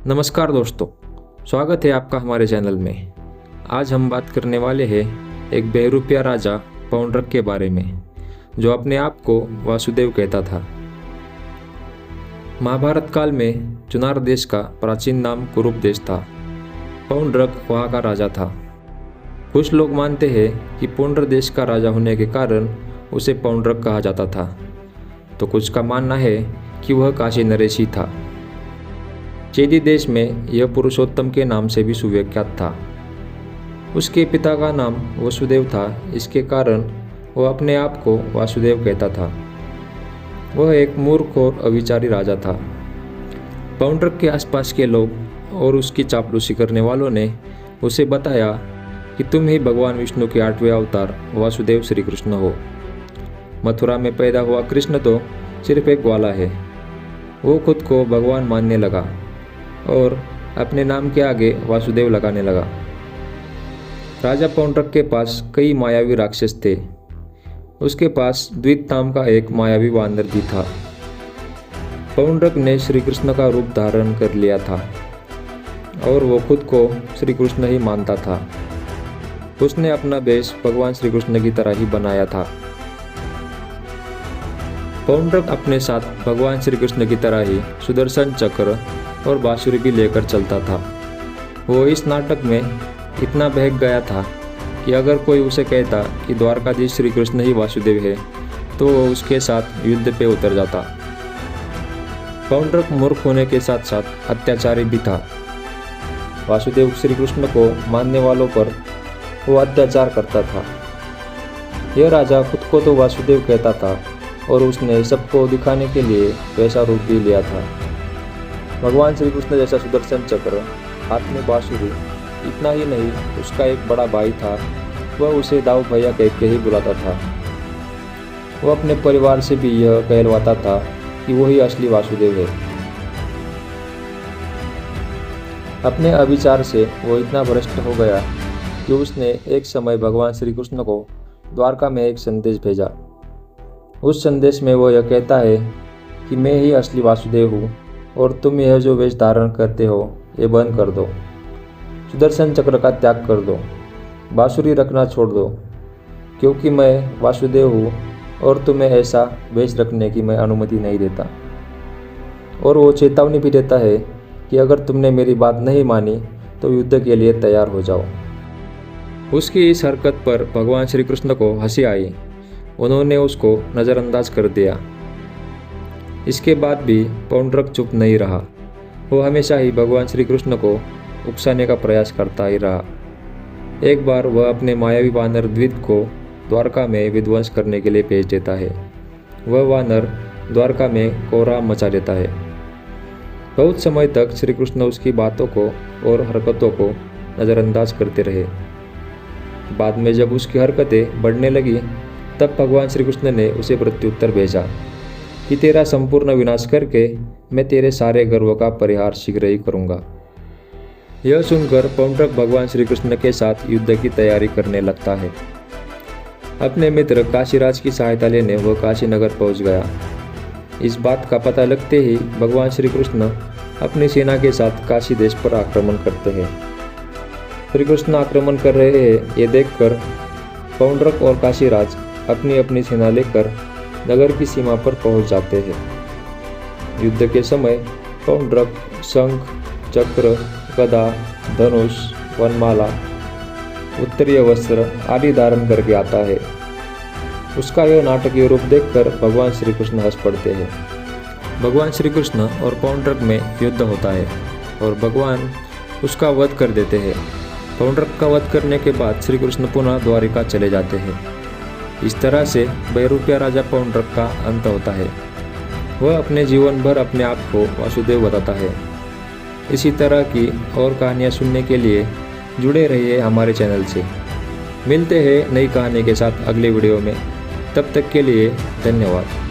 नमस्कार दोस्तों, स्वागत है आपका हमारे चैनल में। आज हम बात करने वाले हैं एक बहरूपिया राजा पौंड्रक के बारे में, जो अपने आप को वासुदेव कहता था। महाभारत काल में चुनार देश का प्राचीन नाम कुरुप देश था। पौंड्रक वहाँ का राजा था। कुछ लोग मानते हैं कि पुंड्र देश का राजा होने के कारण उसे पौंड्रक कहा जाता था, तो कुछ का मानना है कि वह काशी नरेश ही था। चेदी देश में यह पुरुषोत्तम के नाम से भी सुविख्यात था। उसके पिता का नाम वसुदेव था, इसके कारण वह अपने आप को वासुदेव कहता था। वह एक मूर्ख और अविचारी राजा था। पौंड्रक के आसपास के लोग और उसकी चापलूसी करने वालों ने उसे बताया कि तुम ही भगवान विष्णु के 8वें अवतार वासुदेव श्री कृष्ण हो। मथुरा में पैदा हुआ कृष्ण तो सिर्फ एक ग्वाला है। वो खुद को भगवान मानने लगा और अपने नाम के आगे वासुदेव लगाने लगा। राजा पौंड्रक के पास कई मायावी राक्षस थे। उसके पास द्वित नाम का एक मायावी वानर भी था। पौंड्रक ने श्री कृष्ण का रूप धारण कर लिया था और वो खुद को श्री कृष्ण ही मानता था। उसने अपना वेश भगवान श्री कृष्ण की तरह ही बनाया था। पौंड्रक अपने साथ भगवान श्री कृष्ण की तरह ही सुदर्शन चक्र और बांसुरी भी लेकर चलता था। वो इस नाटक में इतना बहक गया था कि अगर कोई उसे कहता कि द्वारकाधीश श्री कृष्ण ही वासुदेव है, तो वो उसके साथ युद्ध पे उतर जाता। पौंड्रक मूर्ख होने के साथ साथ अत्याचारी भी था। वासुदेव श्री कृष्ण को मानने वालों पर वो अत्याचार करता था। यह राजा खुद को तो वासुदेव कहता था और उसने सबको दिखाने के लिए वैसा रूप भी लिया था। भगवान श्री कृष्ण जैसा सुदर्शन चक्र, हाथ में बांसुरी, इतना ही नहीं, उसका एक बड़ा भाई था। वह उसे दाऊ भैया कह के ही बुलाता था। वह अपने परिवार से भी यह कहलवाता था कि वही असली वासुदेव है। अपने अविचार से वो इतना भ्रष्ट हो गया कि उसने एक समय भगवान श्री कृष्ण को द्वारका में एक संदेश भेजा। उस संदेश में वो यह कहता है कि मैं ही असली वासुदेव हूँ और तुम यह जो वेश धारण करते हो ये बंद कर दो। सुदर्शन चक्र का त्याग कर दो। बांसुरी रखना छोड़ दो, क्योंकि मैं वासुदेव हूँ और तुम्हें ऐसा वेश रखने की मैं अनुमति नहीं देता। और वो चेतावनी भी देता है कि अगर तुमने मेरी बात नहीं मानी तो युद्ध के लिए तैयार हो जाओ। उसकी इस हरकत पर भगवान श्री कृष्ण को हंसी आई। उन्होंने उसको नज़रअंदाज कर दिया। इसके बाद भी पौंड्रक चुप नहीं रहा। वो हमेशा ही भगवान श्री कृष्ण को उकसाने का प्रयास करता ही रहा। एक बार वह अपने मायावी वानर द्वित को द्वारका में विध्वंस करने के लिए भेज देता है। वह वानर द्वारका में कोहराम मचा देता है। बहुत समय तक श्री कृष्ण उसकी बातों को और हरकतों को नज़रअंदाज करते रहे। बाद में जब उसकी हरकतें बढ़ने लगी, तब भगवान श्री कृष्ण ने उसे प्रत्युत्तर भेजा कि तेरा संपूर्ण विनाश करके मैं तेरे सारे गर्व का परिहार शीघ्र ही करूँगा। यह सुनकर पौंड्रक भगवान श्री कृष्ण के साथ युद्ध की तैयारी करने लगता है। अपने मित्र काशीराज की सहायता लेने वह काशी नगर पहुँच गया। इस बात का पता लगते ही भगवान श्री कृष्ण अपनी सेना के साथ काशी देश पर आक्रमण करते हैं। श्री कृष्ण आक्रमण कर रहे हैं ये देखकर पौंड्रक और काशीराज अपनी अपनी सेना लेकर नगर की सीमा पर पहुंच जाते हैं। युद्ध के समय पौंड्रक शंख, चक्र, गदा, धनुष, वनमाला, उत्तरीय वस्त्र आदि धारण करके आता है। उसका यह नाटकीय रूप देखकर भगवान श्री कृष्ण हंस पड़ते हैं। भगवान श्री कृष्ण और पौंड्रक में युद्ध होता है और भगवान उसका वध कर देते हैं। पौंड्रक का वध करने के बाद श्री कृष्ण पुनः द्वारिका चले जाते हैं। इस तरह से बहरूपिया राजा पौंड्रक का अंत होता है। वह अपने जीवन भर अपने आप को वासुदेव बताता है। इसी तरह की और कहानियाँ सुनने के लिए जुड़े रहिए हमारे चैनल से। मिलते हैं नई कहानी के साथ अगले वीडियो में। तब तक के लिए धन्यवाद।